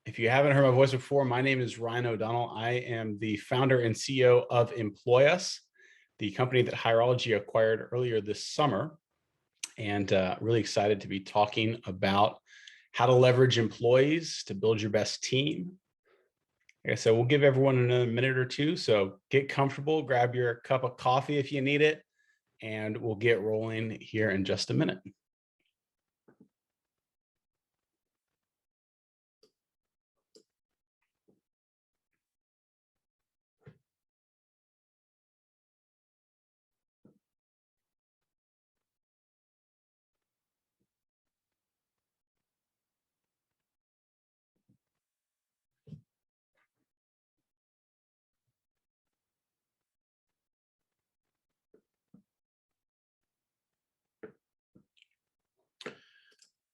If you haven't heard my voice before, my name is Ryan O'Donnell. I am the founder and CEO of EmployUs, the company that Hireology acquired earlier this summer, and really excited to be talking about how to leverage employees to build your best team. Like I said, we'll give everyone another minute or two, so get comfortable, grab your cup of coffee if you need it, and we'll get rolling here in just a minute.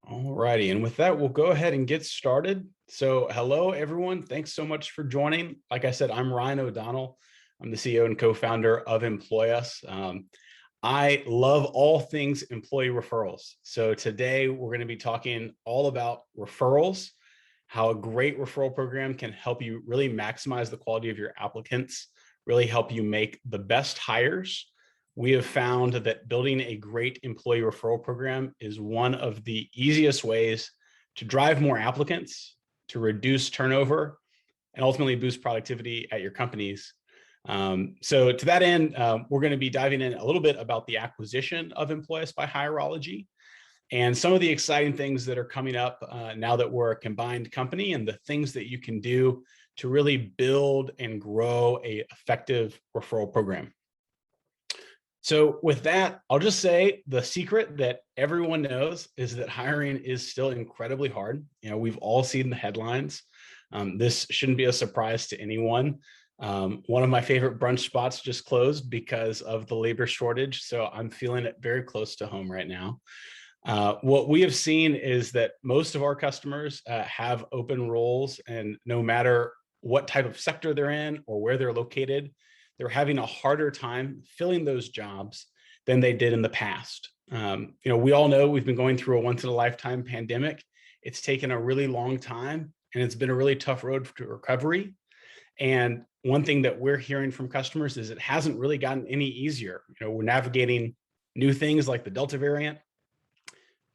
All righty, and with that, we'll go ahead and get started. So hello, everyone. Thanks so much for joining. Like I said, I'm Ryan O'Donnell. I'm the CEO and co-founder of EmployUs. I love all things employee referrals. So today we're going to be talking all about referrals, how a great referral program can help you really maximize the quality of your applicants, really help you make the best hires. We have found that building a great employee referral program is one of the easiest ways to drive more applicants, to reduce turnover, and ultimately boost productivity at your companies. So to that end, we're going to be diving in a little bit about the acquisition of EmployUs by Hireology and some of the exciting things that are coming up now that we're a combined company, and the things that you can do to really build and grow an effective referral program. So with that, I'll just say the secret that everyone knows is that hiring is still incredibly hard. You know, we've all seen the headlines. This shouldn't be a surprise to anyone. One of my favorite brunch spots just closed because of the labor shortage, so I'm feeling it very close to home right now. What we have seen is that most of our customers have open roles, and no matter what type of sector they're in or where they're located, they're having a harder time filling those jobs than they did in the past. We all know we've been going through a once-in-a-lifetime pandemic. It's taken a really long time, and it's been a really tough road to recovery. And one thing that we're hearing from customers is it hasn't really gotten any easier. We're navigating new things like the Delta variant.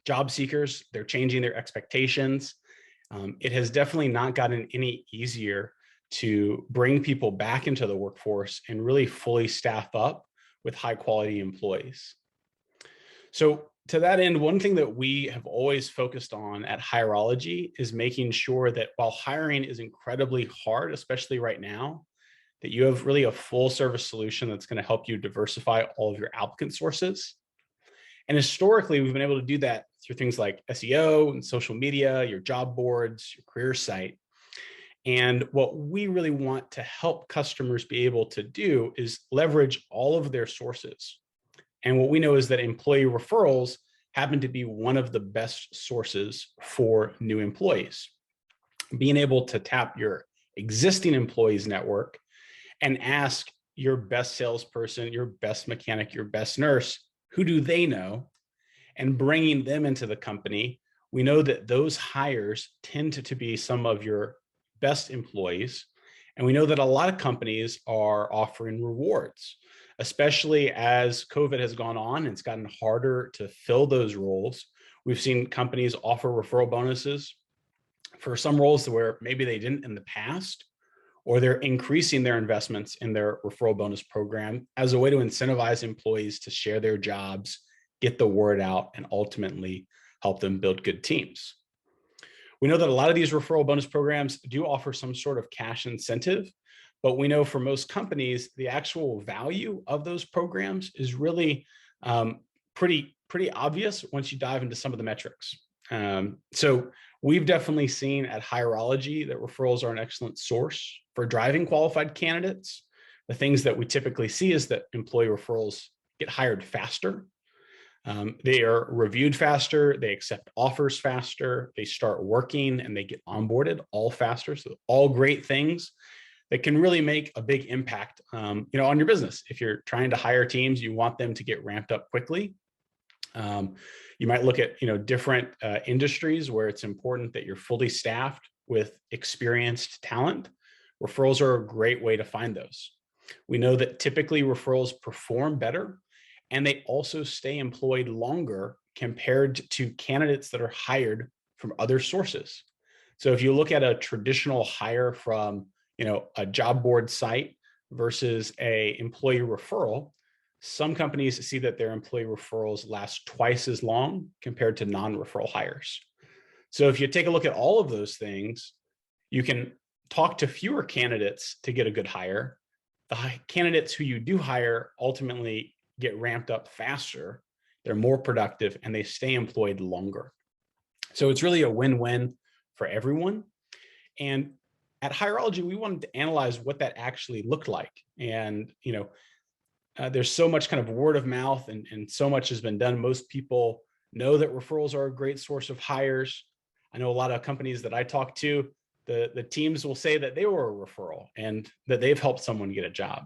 Job seekers, they're changing their expectations. It has definitely not gotten any easier to bring people back into the workforce and really fully staff up with high quality employees. So to that end, one thing that we have always focused on at Hireology is making sure that while hiring is incredibly hard, especially right now, that you have really a full service solution that's going to help you diversify all of your applicant sources. And historically, we've been able to do that through things like SEO and social media, your job boards, your career site. And what we really want to help customers be able to do is leverage all of their sources. And what we know is that employee referrals happen to be one of the best sources for new employees. Being able to tap your existing employees network and ask your best salesperson, your best mechanic, your best nurse, who do they know, and bringing them into the company, we know that those hires tend to be some of your best employees. And we know that a lot of companies are offering rewards, especially as COVID has gone on and it's gotten harder to fill those roles. We've seen companies offer referral bonuses for some roles where maybe they didn't in the past, or they're increasing their investments in their referral bonus program as a way to incentivize employees to share their jobs, get the word out, and ultimately help them build good teams. We know that a lot of these referral bonus programs do offer some sort of cash incentive, but we know for most companies, the actual value of those programs is really pretty obvious once you dive into some of the metrics. So we've definitely seen at Hireology that referrals are an excellent source for driving qualified candidates. The things that we typically see is that employee referrals get hired faster. They are reviewed faster, they accept offers faster, they start working and they get onboarded all faster. So all great things that can really make a big impact on your business. If you're trying to hire teams, you want them to get ramped up quickly. Um, you might look at different industries where it's important that you're fully staffed with experienced talent. Referrals are a great way to find those. We know that typically referrals perform better and they also stay employed longer compared to candidates that are hired from other sources. So if you look at a traditional hire from a job board site versus a employee referral, some companies see that their employee referrals last twice as long compared to non-referral hires. So if you take a look at all of those things, you can talk to fewer candidates to get a good hire. The candidates who you do hire ultimately get ramped up faster, they're more productive, and they stay employed longer. So it's really a win-win for everyone. And at Hireology, we wanted to analyze what that actually looked like. And there's so much kind of word of mouth and so much has been done. Most people know that referrals are a great source of hires. I know a lot of companies that I talk to, the teams will say that they were a referral and that they've helped someone get a job.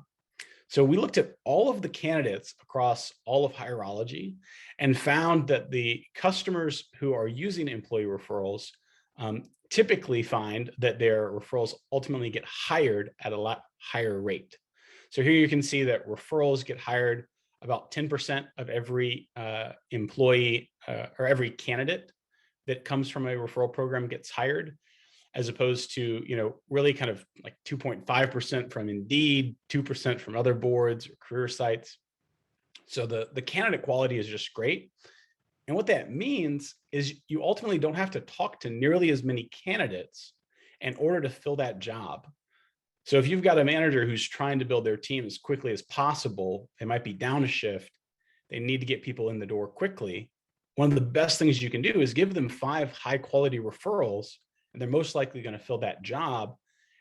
So we looked at all of the candidates across all of Hireology and found that the customers who are using employee referrals typically find that their referrals ultimately get hired at a lot higher rate. So here you can see that referrals get hired about 10% of every employee or every candidate that comes from a referral program gets hired, as opposed to, really kind of like 2.5% from Indeed, 2% from other boards or career sites. So the candidate quality is just great. And what that means is you ultimately don't have to talk to nearly as many candidates in order to fill that job. So if you've got a manager who's trying to build their team as quickly as possible, they might be down a shift, they need to get people in the door quickly. One of the best things you can do is give them 5 high quality referrals, and they're most likely going to fill that job,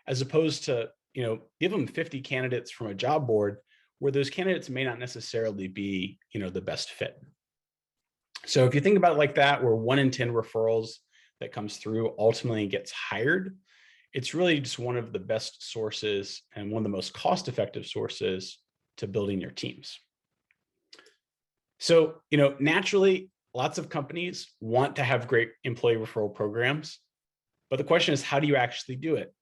as opposed to, give them 50 candidates from a job board where those candidates may not necessarily be, the best fit. So if you think about it like that, where 1 in 10 referrals that comes through ultimately gets hired, it's really just one of the best sources and one of the most cost-effective sources to building your teams. So, naturally, lots of companies want to have great employee referral programs, but the question is, how do you actually do it?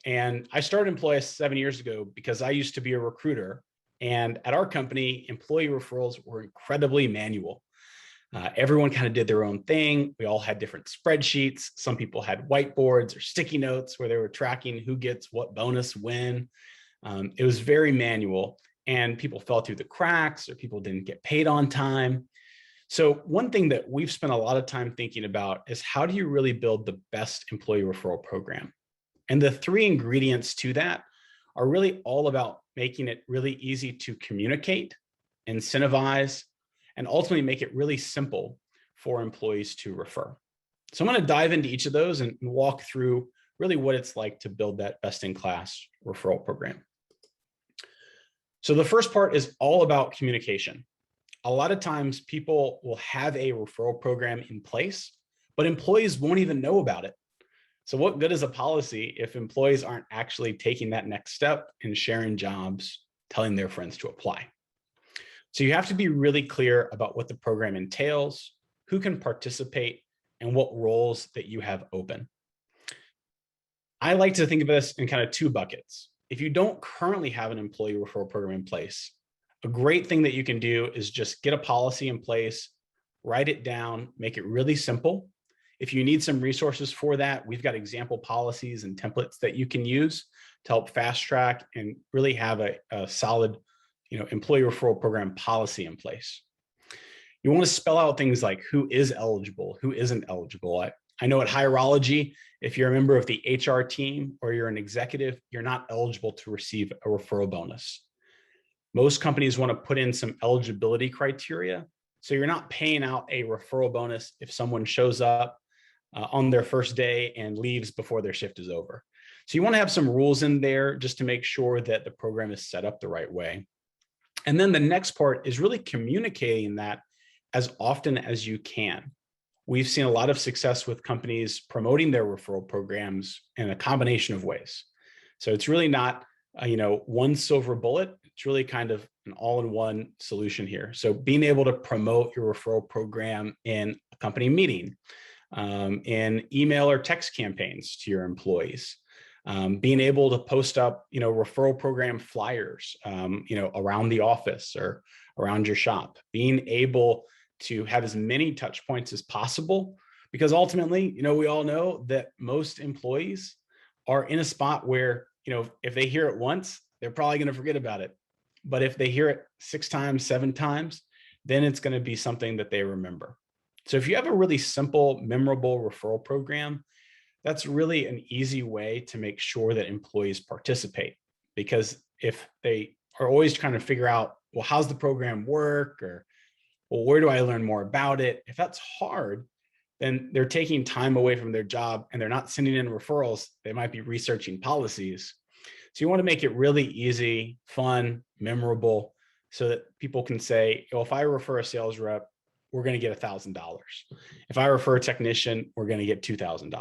And I started EmployUs 7 years ago because I used to be a recruiter, and at our company, employee referrals were incredibly manual. Everyone kind of did their own thing. We all had different spreadsheets. Some people had whiteboards or sticky notes where they were tracking who gets what bonus when. It was very manual, and people fell through the cracks or people didn't get paid on time. So one thing that we've spent a lot of time thinking about is, how do you really build the best employee referral program? And the 3 ingredients to that are really all about making it really easy to communicate, incentivize, and ultimately make it really simple for employees to refer. So I'm going to dive into each of those and walk through really what it's like to build that best-in-class referral program. So the first part is all about communication. A lot of times people will have a referral program in place, but employees won't even know about it. So what good is a policy if employees aren't actually taking that next step and sharing jobs, telling their friends to apply? So you have to be really clear about what the program entails, who can participate, and what roles that you have open. I like to think of this in kind of 2 buckets. If you don't currently have an employee referral program in place, a great thing that you can do is just get a policy in place, write it down, make it really simple. If you need some resources for that, we've got example policies and templates that you can use to help fast track and really have a solid employee referral program policy in place. You want to spell out things like who is eligible, who isn't eligible. I know at Hireology, if you're a member of the HR team or you're an executive, you're not eligible to receive a referral bonus. Most companies want to put in some eligibility criteria, so you're not paying out a referral bonus if someone shows up on their first day and leaves before their shift is over. So you want to have some rules in there just to make sure that the program is set up the right way. And then the next part is really communicating that as often as you can. We've seen a lot of success with companies promoting their referral programs in a combination of ways. So it's really not one silver bullet. It's really kind of an all-in-one solution here. So being able to promote your referral program in a company meeting, in email or text campaigns to your employees, being able to post up, referral program flyers, around the office or around your shop, being able to have as many touch points as possible, because ultimately, we all know that most employees are in a spot where, if they hear it once, they're probably going to forget about it. But if they hear it 6 times, 7 times, then it's going to be something that they remember. So if you have a really simple, memorable referral program, that's really an easy way to make sure that employees participate. Because if they are always trying to figure out, well, how's the program work? Or, well, where do I learn more about it? If that's hard, then they're taking time away from their job and they're not sending in referrals. They might be researching policies. So you want to make it really easy, fun, memorable, so that people can say, if I refer a sales rep, we're going to get $1,000. If I refer a technician, we're going to get $2,000.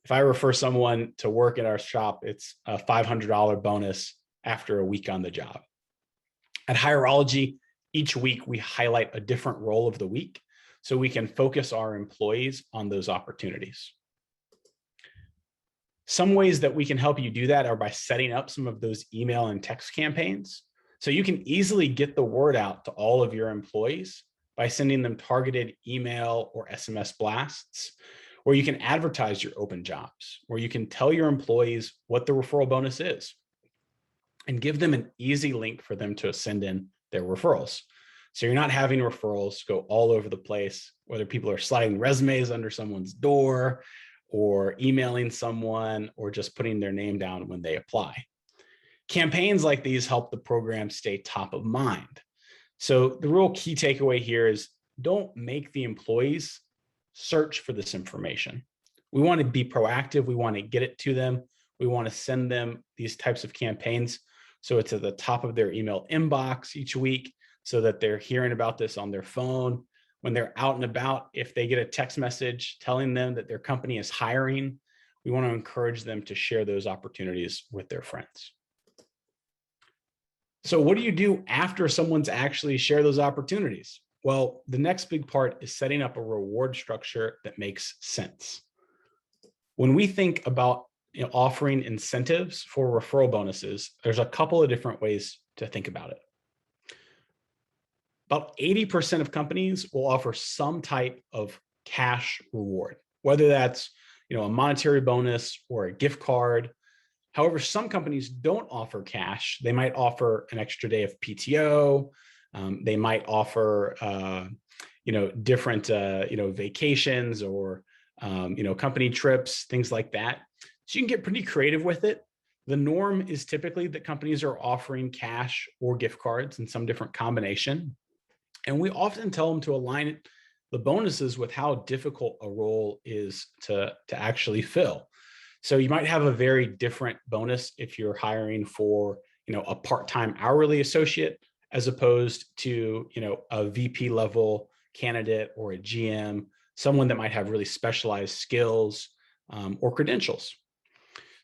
If I refer someone to work at our shop, it's a $500 bonus after a week on the job. At Hireology, each week we highlight a different role of the week so we can focus our employees on those opportunities. Some ways that we can help you do that are by setting up some of those email and text campaigns. So you can easily get the word out to all of your employees by sending them targeted email or SMS blasts, where you can advertise your open jobs, where you can tell your employees what the referral bonus is and give them an easy link for them to send in their referrals. So you're not having referrals go all over the place, whether people are sliding resumes under someone's door or emailing someone or just putting their name down when they apply. Campaigns like these help the program stay top of mind. So the real key takeaway here is don't make the employees search for this information. We want to be proactive. We want to get it to them. We want to send them these types of campaigns so it's at the top of their email inbox each week, so that they're hearing about this on their phone. When they're out and about, if they get a text message telling them that their company is hiring, we want to encourage them to share those opportunities with their friends. So what do you do after someone's actually shared those opportunities? Well, the next big part is setting up a reward structure that makes sense. When we think about offering incentives for referral bonuses, there's a couple of different ways to think about it. About 80% of companies will offer some type of cash reward, whether that's a monetary bonus or a gift card. However, some companies don't offer cash. They might offer an extra day of PTO. They might offer different vacations or company trips, things like that. So you can get pretty creative with it. The norm is typically that companies are offering cash or gift cards in some different combination. And we often tell them to align the bonuses with how difficult a role is to actually fill. So you might have a very different bonus if you're hiring for, a part-time hourly associate, as opposed to, a VP level candidate or a GM, someone that might have really specialized skills or credentials.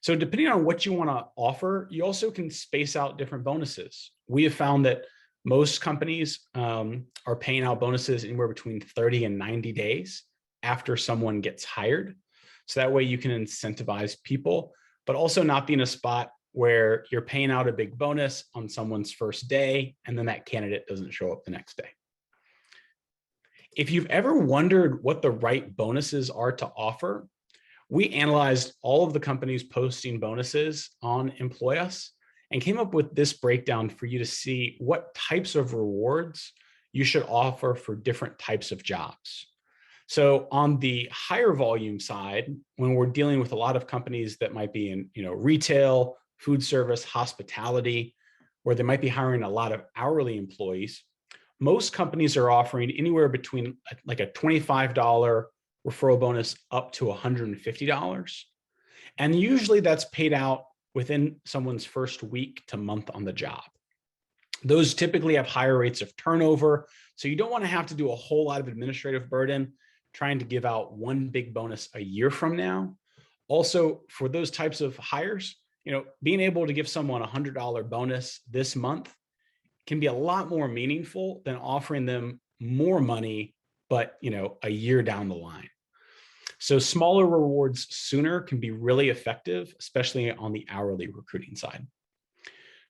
So depending on what you want to offer, you also can space out different bonuses. We have found that most companies are paying out bonuses anywhere between 30 and 90 days after someone gets hired. So that way you can incentivize people, but also not be in a spot where you're paying out a big bonus on someone's first day and then that candidate doesn't show up the next day. If you've ever wondered what the right bonuses are to offer, we analyzed all of the companies posting bonuses on EmployUs and came up with this breakdown for you to see what types of rewards you should offer for different types of jobs. So on the higher volume side, when we're dealing with a lot of companies that might be in retail, food service, hospitality, where they might be hiring a lot of hourly employees, most companies are offering anywhere between like a $25 referral bonus up to $150. And usually that's paid out within someone's first week to month on the job. Those typically have higher rates of turnover. So you don't want to have to do a whole lot of administrative burden trying to give out one big bonus a year from now. Also, for those types of hires, Being able to give someone $100 bonus this month can be a lot more meaningful than offering them more money, but a year down the line. So smaller rewards sooner can be really effective, especially on the hourly recruiting side.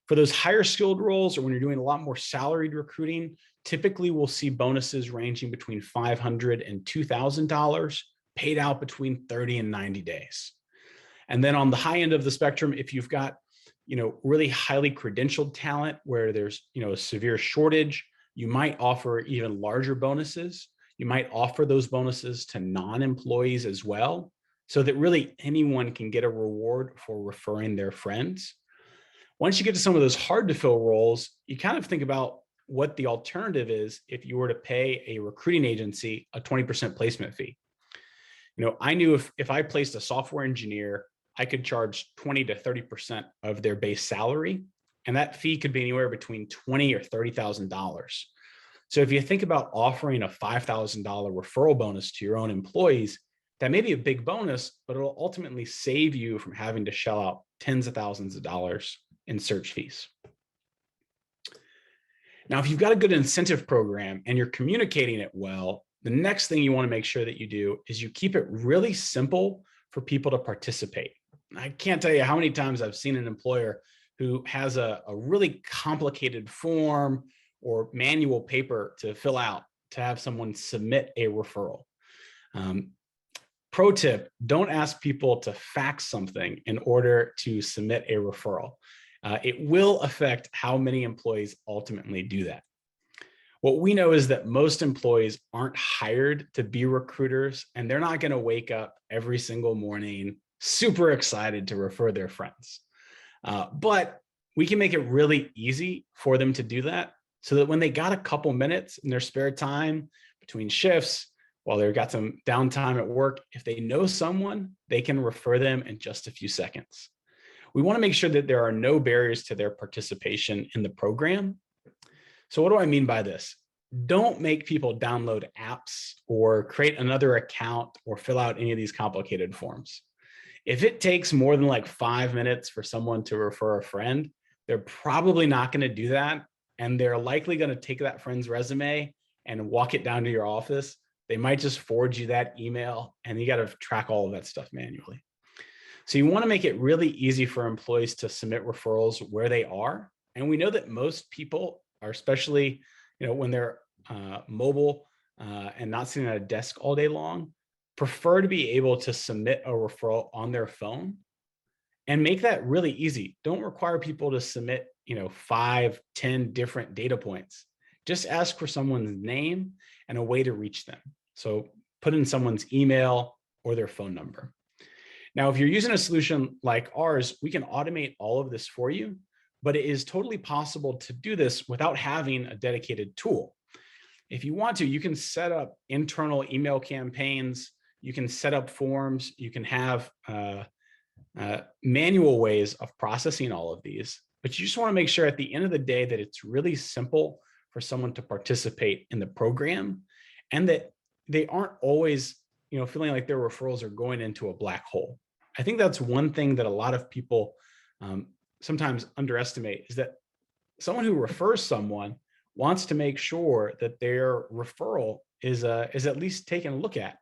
For those higher skilled roles, or when you're doing a lot more salaried recruiting, typically we'll see bonuses ranging between $500 and $2,000 paid out between 30 and 90 days. And then on the high end of the spectrum, if you've got really highly credentialed talent where there's a severe shortage, you might offer even larger bonuses. You might offer those bonuses to non-employees as well, so that really anyone can get a reward for referring their friends. Once you get to some of those hard to fill roles, you kind of think about what the alternative is if you were to pay a recruiting agency a 20% placement fee. I knew if I placed a software engineer, I could charge 20 to 30% of their base salary. And that fee could be anywhere between $20,000 or $30,000. So if you think about offering a $5,000 referral bonus to your own employees, that may be a big bonus, but it'll ultimately save you from having to shell out tens of thousands of dollars in search fees. Now, if you've got a good incentive program and you're communicating it well, the next thing you want to make sure that you do is you keep it really simple for people to participate. I can't tell you how many times I've seen an employer who has a really complicated form or manual paper to fill out to have someone submit a referral. Pro tip, don't ask people to fax something in order to submit a referral. It will affect how many employees ultimately do that. What we know is that most employees aren't hired to be recruiters, and they're not going to wake up every single morning super excited to refer their friends. But we can make it really easy for them to do that, so that when they got a couple minutes in their spare time between shifts, while they've got some downtime at work, if they know someone, they can refer them in just a few seconds. We want to make sure that there are no barriers to their participation in the program. So what do I mean by this? Don't make people download apps or create another account or fill out any of these complicated forms. If it takes more than like 5 minutes for someone to refer a friend, they're probably not going to do that. And they're likely going to take that friend's resume and walk it down to your office. They might just forward you that email, and you got to track all of that stuff manually. So you want to make it really easy for employees to submit referrals where they are. And we know that most people are, especially when they're mobile and not sitting at a desk all day long, prefer to be able to submit a referral on their phone, and make that really easy. Don't require people to submit 5, 10 different data points. Just ask for someone's name and a way to reach them. So put in someone's email or their phone number. Now, if you're using a solution like ours, we can automate all of this for you, but it is totally possible to do this without having a dedicated tool. If you want to, you can set up internal email campaigns, you can set up forms, you can have manual ways of processing all of these, but you just want to make sure at the end of the day that it's really simple for someone to participate in the program, and that they aren't always feeling like their referrals are going into a black hole. I think that's one thing that a lot of people sometimes underestimate, is that someone who refers someone wants to make sure that their referral is at least taken a look at,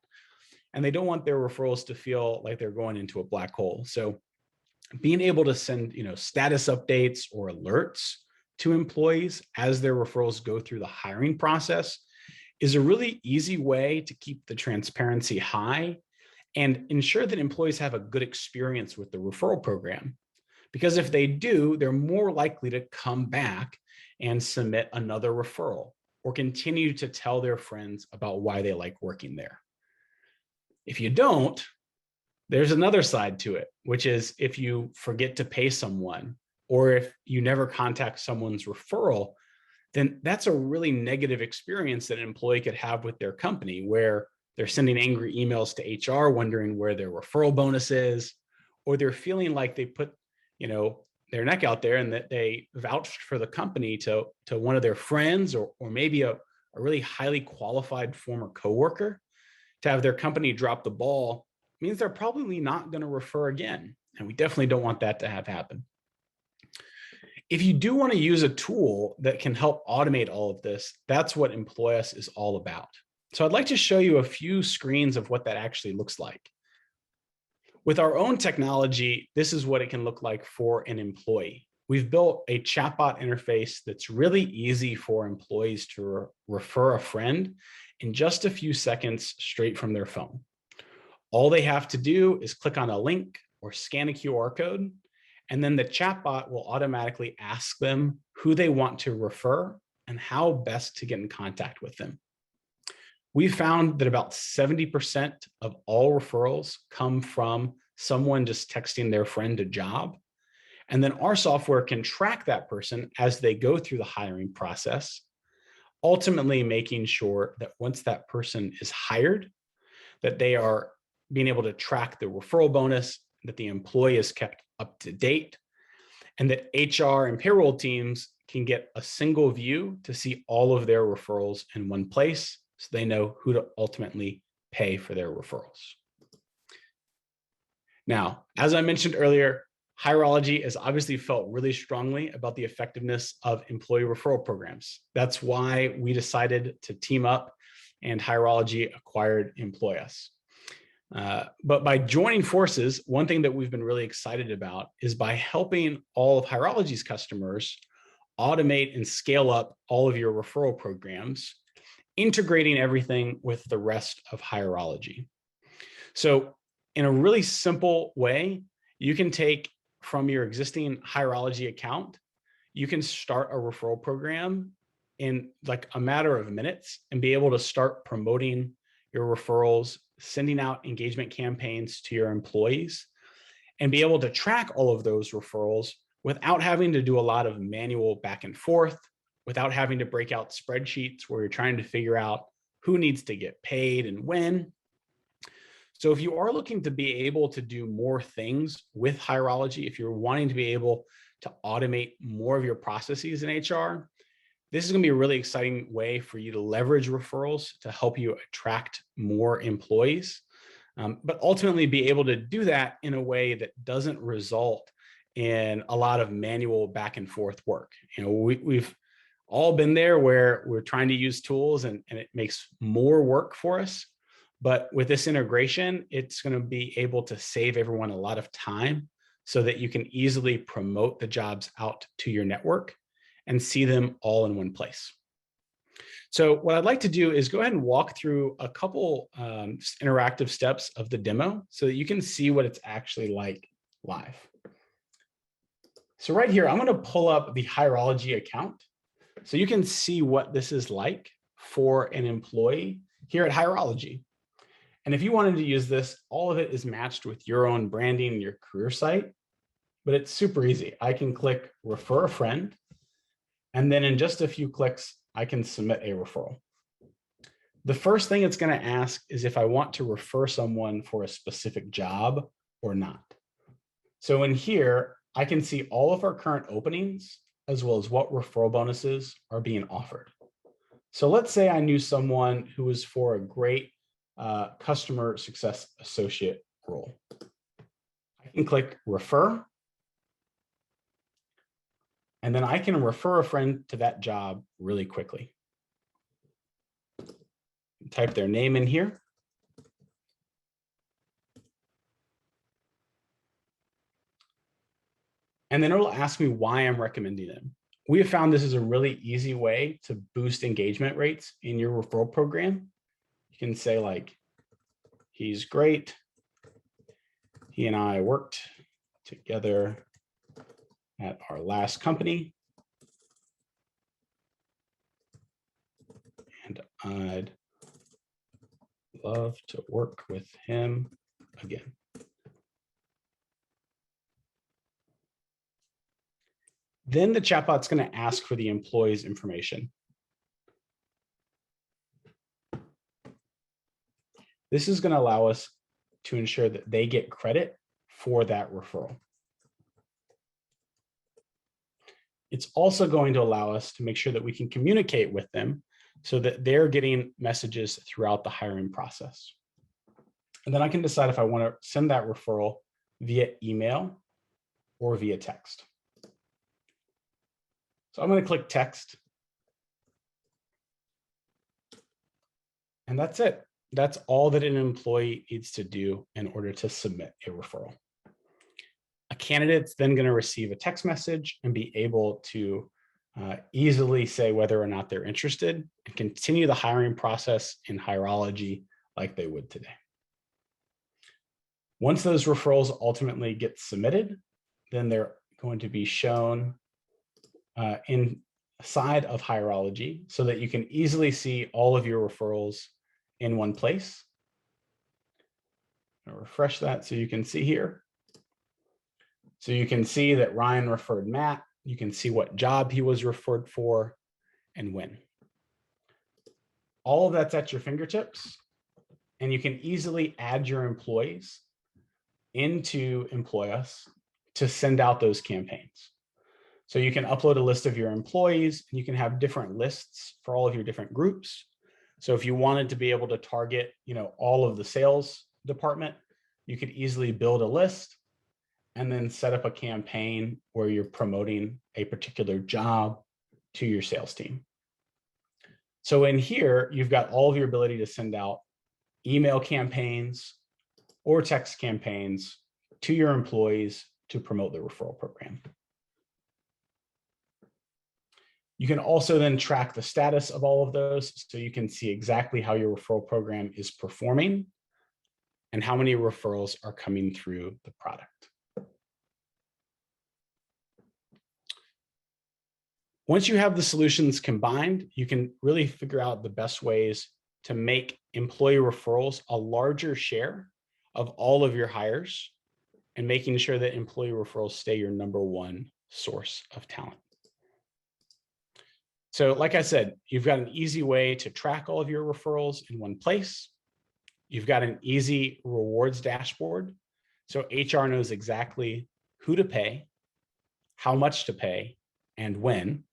and they don't want their referrals to feel like they're going into a black hole. So being able to send status updates or alerts to employees as their referrals go through the hiring process is a really easy way to keep the transparency high and ensure that employees have a good experience with the referral program. Because if they do, they're more likely to come back and submit another referral or continue to tell their friends about why they like working there. If you don't, there's another side to it, which is if you forget to pay someone, or if you never contact someone's referral, then that's a really negative experience that an employee could have with their company, where they're sending angry emails to HR wondering where their referral bonus is, or they're feeling like they put their neck out there and that they vouched for the company to one of their friends, or maybe a really highly qualified former coworker. To have their company drop the ball means they're probably not going to refer again. And we definitely don't want that to have happen. If you do want to use a tool that can help automate all of this, that's what EmployUs is all about. So I'd like to show you a few screens of what that actually looks like. With our own technology, this is what it can look like for an employee. We've built a chatbot interface that's really easy for employees to refer a friend in just a few seconds straight from their phone. All they have to do is click on a link or scan a QR code, and then the chatbot will automatically ask them who they want to refer and how best to get in contact with them. We found that about 70% of all referrals come from someone just texting their friend a job. And then our software can track that person as they go through the hiring process, ultimately making sure that once that person is hired, that they are being able to track the referral bonus, that the employee is kept up to date, and that HR and payroll teams can get a single view to see all of their referrals in one place, so they know who to ultimately pay for their referrals. Now, as I mentioned earlier, Hireology has obviously felt really strongly about the effectiveness of employee referral programs. That's why we decided to team up and Hireology acquired EmployUs. But by joining forces, one thing that we've been really excited about is by helping all of Hireology's customers automate and scale up all of your referral programs, integrating everything with the rest of Hireology. So in a really simple way, you can take from your existing Hireology account, you can start a referral program in like a matter of minutes and be able to start promoting your referrals, sending out engagement campaigns to your employees, and be able to track all of those referrals without having to do a lot of manual back and forth, without having to break out spreadsheets where you're trying to figure out who needs to get paid and when. So if you are looking to be able to do more things with Hireology, if you're wanting to be able to automate more of your processes in HR, this is going to be a really exciting way for you to leverage referrals to help you attract more employees, but ultimately be able to do that in a way that doesn't result in a lot of manual back and forth work. You know, we've all been there where we're trying to use tools and it makes more work for us. But with this integration, it's going to be able to save everyone a lot of time so that you can easily promote the jobs out to your network and see them all in one place. So what I'd like to do is go ahead and walk through a couple interactive steps of the demo so that you can see what it's actually like live. So right here, I'm going to pull up the Hireology account so you can see what this is like for an employee here at Hireology. And if you wanted to use this, all of it is matched with your own branding, your career site, but it's super easy. I can click refer a friend, and then in just a few clicks, I can submit a referral. The first thing it's going to ask is if I want to refer someone for a specific job or not. So in here, I can see all of our current openings, as well as what referral bonuses are being offered. So let's say I knew someone who was for a great customer success associate role. I can click refer, and then I can refer a friend to that job really quickly. Type their name in here. And then it'll ask me why I'm recommending them. We have found this is a really easy way to boost engagement rates in your referral program. You can say like, he's great. He and I worked together at our last company, and I'd love to work with him again. Then the chatbot's going to ask for the employee's information. This is going to allow us to ensure that they get credit for that referral. It's also going to allow us to make sure that we can communicate with them so that they're getting messages throughout the hiring process. And then I can decide if I want to send that referral via email, or via text. So I'm going to click text. And that's it. That's all that an employee needs to do in order to submit a referral. A candidate's then going to receive a text message and be able to easily say whether or not they're interested and continue the hiring process in Hireology like they would today. Once those referrals ultimately get submitted, then they're going to be shown inside of Hireology so that you can easily see all of your referrals in one place. I'll refresh that so you can see here. So you can see that Ryan referred Matt. You can see what job he was referred for and when. All of that's at your fingertips, and you can easily add your employees into EmployUs to send out those campaigns. So you can upload a list of your employees, and you can have different lists for all of your different groups. So if you wanted to be able to target, all of the sales department, you could easily build a list and then set up a campaign where you're promoting a particular job to your sales team. So in here, you've got all of your ability to send out email campaigns or text campaigns to your employees to promote the referral program. You can also then track the status of all of those so you can see exactly how your referral program is performing and how many referrals are coming through the product. Once you have the solutions combined, you can really figure out the best ways to make employee referrals a larger share of all of your hires and making sure that employee referrals stay your #1 source of talent. So like I said, you've got an easy way to track all of your referrals in one place. You've got an easy rewards dashboard. So HR knows exactly who to pay, how much to pay, and when,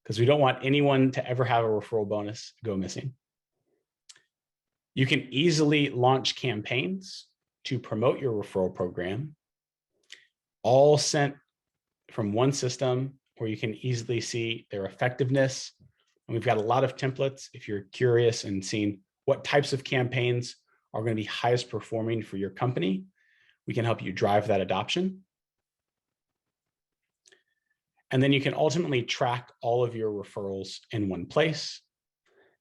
because we don't want anyone to ever have a referral bonus go missing. You can easily launch campaigns to promote your referral program, all sent from one system where you can easily see their effectiveness. And we've got a lot of templates if you're curious and seeing what types of campaigns are going to be highest performing for your company. We can help you drive that adoption. And then you can ultimately track all of your referrals in one place,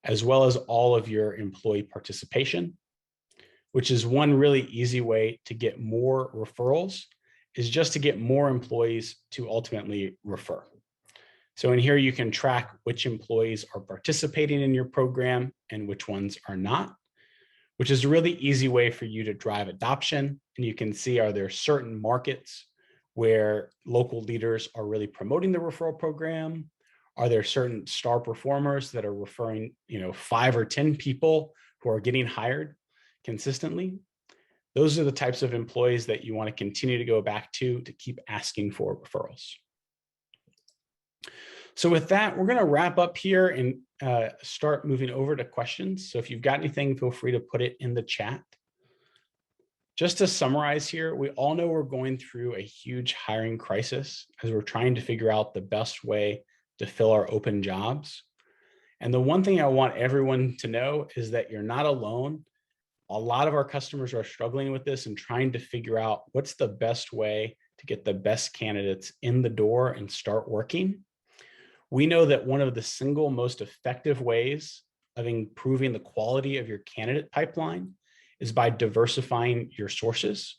as well as all of your employee participation, which is one really easy way to get more referrals, is just to get more employees to ultimately refer. So in here, you can track which employees are participating in your program and which ones are not, which is a really easy way for you to drive adoption. And you can see, are there certain markets where local leaders are really promoting the referral program? Are there certain star performers that are referring, 5 or 10 people who are getting hired consistently? Those are the types of employees that you want to continue to go back to keep asking for referrals. So with that, we're going to wrap up here and start moving over to questions. So if you've got anything, feel free to put it in the chat. Just to summarize here, we all know we're going through a huge hiring crisis as we're trying to figure out the best way to fill our open jobs. And the one thing I want everyone to know is that you're not alone. A lot of our customers are struggling with this and trying to figure out what's the best way to get the best candidates in the door and start working. We know that one of the single most effective ways of improving the quality of your candidate pipeline is by diversifying your sources.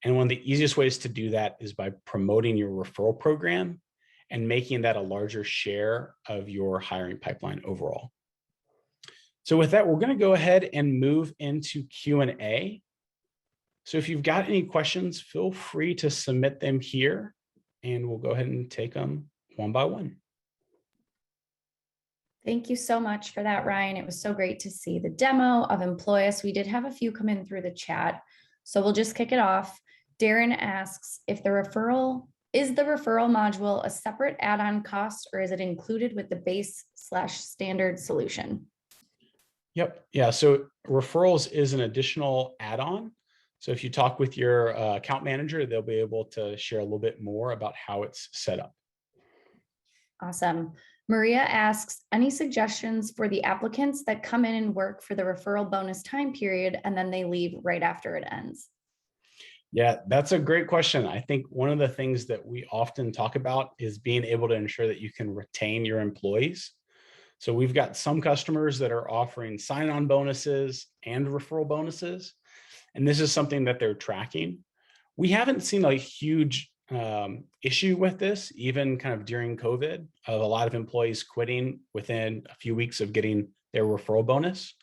And one of the easiest ways to do that is by promoting your referral program and making that a larger share of your hiring pipeline overall. So with that, we're going to go ahead and move into Q&A. So if you've got any questions, feel free to submit them here, and we'll go ahead and take them one by one. Thank you so much for that, Ryan. It was so great to see the demo of EmployUs. We did have a few come in through the chat, so we'll just kick it off. Darren asks, is the referral module a separate add-on cost, or is it included with the base/standard solution? Yep. Yeah. So referrals is an additional add-on. So if you talk with your account manager, they'll be able to share a little bit more about how it's set up. Awesome. Maria asks, any suggestions for the applicants that come in and work for the referral bonus time period and then they leave right after it ends? Yeah, that's a great question. I think one of the things that we often talk about is being able to ensure that you can retain your employees. So we've got some customers that are offering sign-on bonuses and referral bonuses, and this is something that they're tracking. We haven't seen a huge issue with this, even kind of during COVID, of a lot of employees quitting within a few weeks of getting their referral bonus.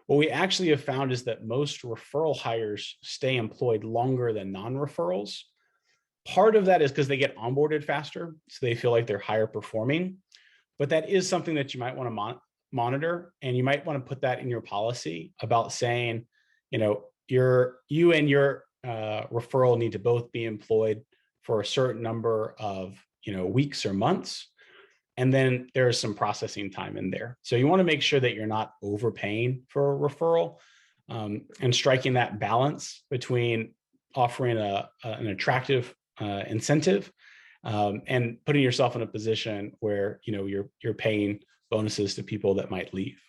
What we actually have found is that most referral hires stay employed longer than non-referrals. Part of that is because they get onboarded faster, so they feel like they're higher performing. But that is something that you might want to monitor, and you might want to put that in your policy about saying, you and your referral need to both be employed for a certain number of weeks or months. And then there's some processing time in there. So you want to make sure that you're not overpaying for a referral, and striking that balance between offering an attractive incentive and putting yourself in a position where you're paying bonuses to people that might leave.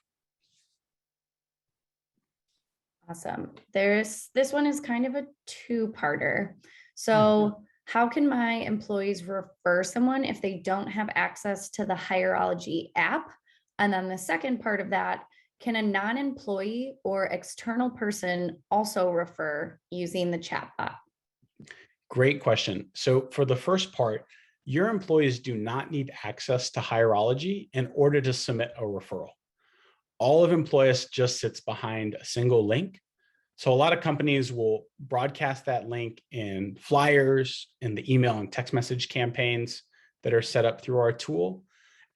Awesome. This one is kind of a two-parter. So how can my employees refer someone if they don't have access to the Hireology app? And then the second part of that, can a non-employee or external person also refer using the chatbot? Great question. So for the first part, your employees do not need access to Hireology in order to submit a referral. All of EmployUs just sits behind a single link. So a lot of companies will broadcast that link in flyers, in the email and text message campaigns that are set up through our tool,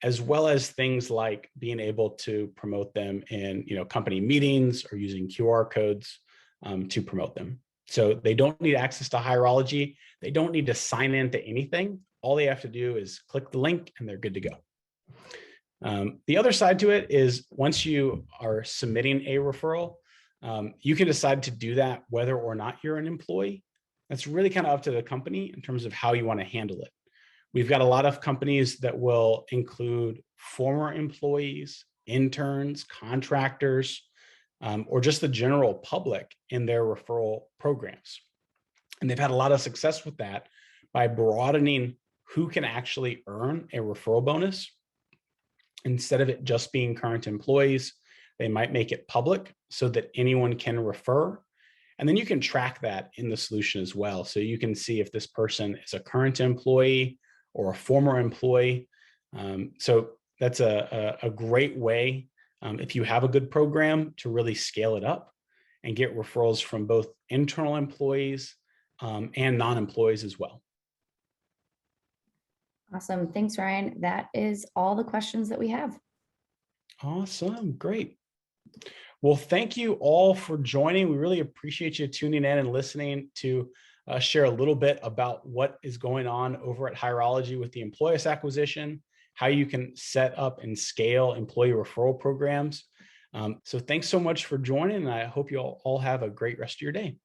as well as things like being able to promote them in company meetings or using QR codes to promote them. So they don't need access to Hireology. They don't need to sign into anything. All they have to do is click the link and they're good to go. The other side to it is once you are submitting a referral, you can decide to do that whether or not you're an employee. That's really kind of up to the company in terms of how you want to handle it. We've got a lot of companies that will include former employees, interns, contractors, or just the general public in their referral programs. And they've had a lot of success with that by broadening who can actually earn a referral bonus. Instead of it just being current employees, they might make it public so that anyone can refer. And then you can track that in the solution as well. So you can see if this person is a current employee or a former employee. So that's a great way, if you have a good program, to really scale it up and get referrals from both internal employees and non-employees as well. Awesome. Thanks, Ryan. That is all the questions that we have. Awesome. Great. Well, thank you all for joining. We really appreciate you tuning in and listening to share a little bit about what is going on over at Hireology with the EmployUs acquisition, how you can set up and scale employee referral programs. So thanks so much for joining, and I hope you all have a great rest of your day.